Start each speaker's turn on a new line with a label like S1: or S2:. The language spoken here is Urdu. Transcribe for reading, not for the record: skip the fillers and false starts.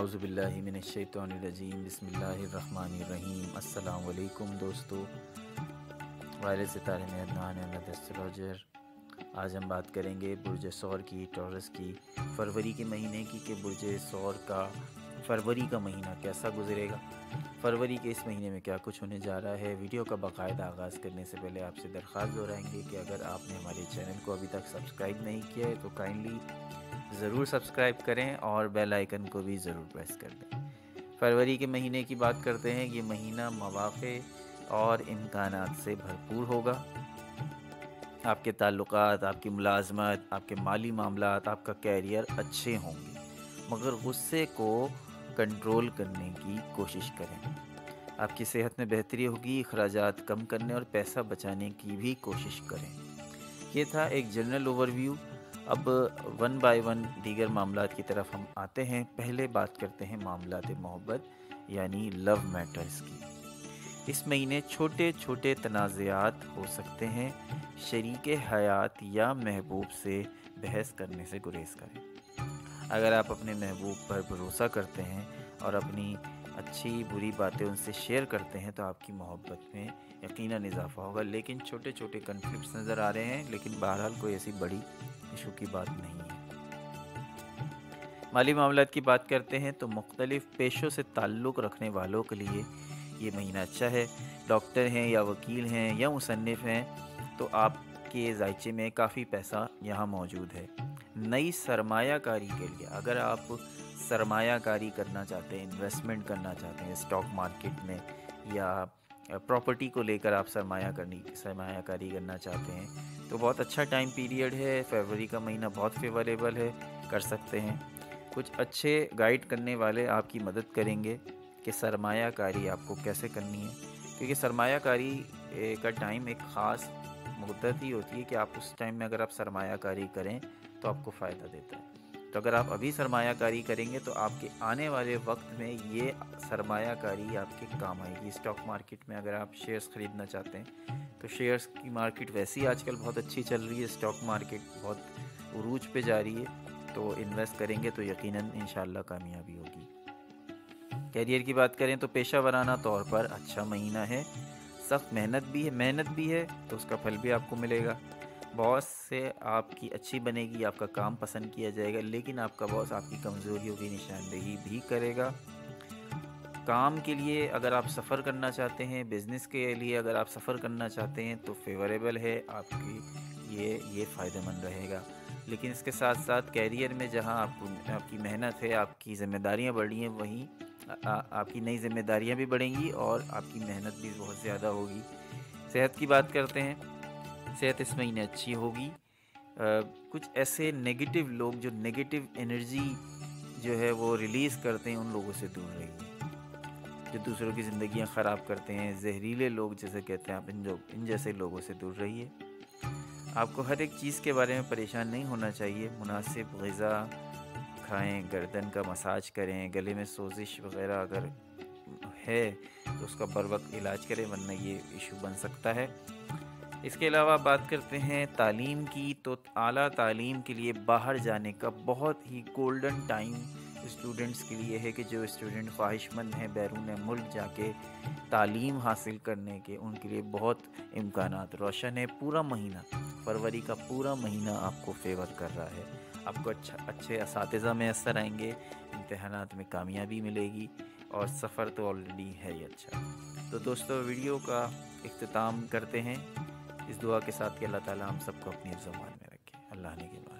S1: اعوذ باللہ من الشیطان الرجیم، بسم اللہ الرحمن الرحیم۔ السلام علیکم دوستو، والد ستارے میں عدنان احمد اسٹروجر۔ آج ہم بات کریں گے برج ثور کی، ٹورس کی، فروری کے مہینے کی کہ برج ثور کا فروری کا مہینہ کیسا گزرے گا، فروری کے اس مہینے میں کیا کچھ ہونے جا رہا ہے۔ ویڈیو کا باقاعدہ آغاز کرنے سے پہلے آپ سے درخواست دہرائیں گے کہ اگر آپ نے ہمارے چینل کو ابھی تک سبسکرائب نہیں کیا ہے تو کائنڈلی ضرور سبسکرائب کریں اور بیل آئیکن کو بھی ضرور پریس کر دیں۔ فروری کے مہینے کی بات کرتے ہیں۔ یہ مہینہ مواقع اور امکانات سے بھرپور ہوگا۔ آپ کے تعلقات، آپ کی ملازمت، آپ کے مالی معاملات، آپ کا کیریئر اچھے ہوں گے، مگر غصے کو کنٹرول کرنے کی کوشش کریں۔ آپ کی صحت میں بہتری ہوگی، اخراجات کم کرنے اور پیسہ بچانے کی بھی کوشش کریں۔ یہ تھا ایک جنرل اوور ویو۔ اب ون بائی ون دیگر معاملات کی طرف ہم آتے ہیں۔ پہلے بات کرتے ہیں معاملات محبت یعنی لو میٹرز کی۔ اس مہینے چھوٹے چھوٹے تنازعات ہو سکتے ہیں۔ شریک حیات یا محبوب سے بحث کرنے سے گریز کریں۔ اگر آپ اپنے محبوب پر بھروسہ کرتے ہیں اور اپنی اچھی بری باتیں ان سے شیئر کرتے ہیں تو آپ کی محبت میں یقیناً اضافہ ہوگا، لیکن چھوٹے چھوٹے کنفلکٹس نظر آ رہے ہیں، لیکن بہرحال کوئی ایسی بڑی ایشو کی بات نہیں ہے۔ مالی معاملات کی بات کرتے ہیں تو مختلف پیشوں سے تعلق رکھنے والوں کے لیے یہ مہینہ اچھا ہے۔ ڈاکٹر ہیں یا وکیل ہیں یا مصنف ہیں تو آپ کے ذائچے میں کافی پیسہ یہاں موجود ہے۔ نئی سرمایہ کاری کے لیے اگر آپ سرمایہ کاری کرنا چاہتے ہیں، انویسٹمنٹ کرنا چاہتے ہیں اسٹاک مارکیٹ میں، یا پراپرٹی کو لے کر آپ سرمایہ کاری کرنا چاہتے ہیں تو بہت اچھا ٹائم پیریڈ ہے۔ فروری کا مہینہ بہت فیوریبل ہے، کر سکتے ہیں۔ کچھ اچھے گائیڈ کرنے والے آپ کی مدد کریں گے کہ سرمایہ کاری آپ کو کیسے کرنی ہے، کیونکہ سرمایہ کاری کا ٹائم ایک خاص مدت ہی ہوتی ہے کہ آپ اس ٹائم میں اگر آپ سرمایہ کاری کریں تو آپ کو فائدہ دیتا ہے۔ تو اگر آپ ابھی سرمایہ کاری کریں گے تو آپ کے آنے والے وقت میں یہ سرمایہ کاری آپ کے کام آئے گی۔ اسٹاک مارکیٹ میں اگر آپ شیئرز خریدنا چاہتے ہیں تو شیئرز کی مارکیٹ ویسی آج کل بہت اچھی چل رہی ہے، اسٹاک مارکیٹ بہت عروج پہ جا رہی ہے، تو انویسٹ کریں گے تو یقیناً انشاءاللہ کامیابی ہوگی۔ کیریئر کی بات کریں تو پیشہ ورانہ طور پر اچھا مہینہ ہے۔ سخت محنت بھی ہے تو اس کا پھل بھی آپ کو ملے گا۔ باس سے آپ کی اچھی بنے گی، آپ کا کام پسند کیا جائے گا، لیکن آپ کا باس آپ کی کمزوریوں کی نشاندہی بھی کرے گا۔ کام کے لیے اگر آپ سفر کرنا چاہتے ہیں، بزنس کے لیے اگر آپ سفر کرنا چاہتے ہیں تو فیوریبل ہے آپ کی، یہ فائدہ مند رہے گا۔ لیکن اس کے ساتھ ساتھ کیریئر میں جہاں آپ کی محنت ہے، آپ کی ذمہ داریاں بڑھ رہی ہیں، وہیں آپ کی نئی ذمہ داریاں بھی بڑھیں گی اور آپ کی محنت بھی بہت زیادہ ہوگی۔ صحت کی بات کرتے ہیں، صحت اس مہینے اچھی ہوگی۔ کچھ ایسے نیگیٹو لوگ جو نیگیٹو انرجی جو ہے وہ ریلیز کرتے ہیں، ان لوگوں سے دور رہیے، جو دوسروں کی زندگیاں خراب کرتے ہیں، زہریلے لوگ جیسے کہتے ہیں، آپ ان جیسے لوگوں سے دور رہیے۔ آپ کو ہر ایک چیز کے بارے میں پریشان نہیں ہونا چاہیے۔ مناسب غذا کھائیں، گردن کا مساج کریں، گلے میں سوزش وغیرہ اگر ہے تو اس کا بر وقت علاج کریں، ورنہ یہ ایشو بن سکتا ہے۔ اس کے علاوہ بات کرتے ہیں تعلیم کی، تو اعلیٰ تعلیم کے لیے باہر جانے کا بہت ہی گولڈن ٹائم اسٹوڈنٹس کے لیے ہے کہ جو اسٹوڈنٹ خواہش مند ہیں بیرون ملک جا کے تعلیم حاصل کرنے کے، ان کے لیے بہت امکانات روشن ہے۔ پورا مہینہ، فروری کا پورا مہینہ آپ کو فیور کر رہا ہے۔ آپ کو اچھے اساتذہ میسر آئیں گے، امتحانات میں کامیابی ملے گی، اور سفر تو آلریڈی ہے ہی اچھا۔ تو دوستو، ویڈیو کا اختتام کرتے ہیں اس دعا کے ساتھ کہ اللہ تعالیٰ ہم سب کو اپنی زبان میں رکھے۔ اللہ نے کے بعد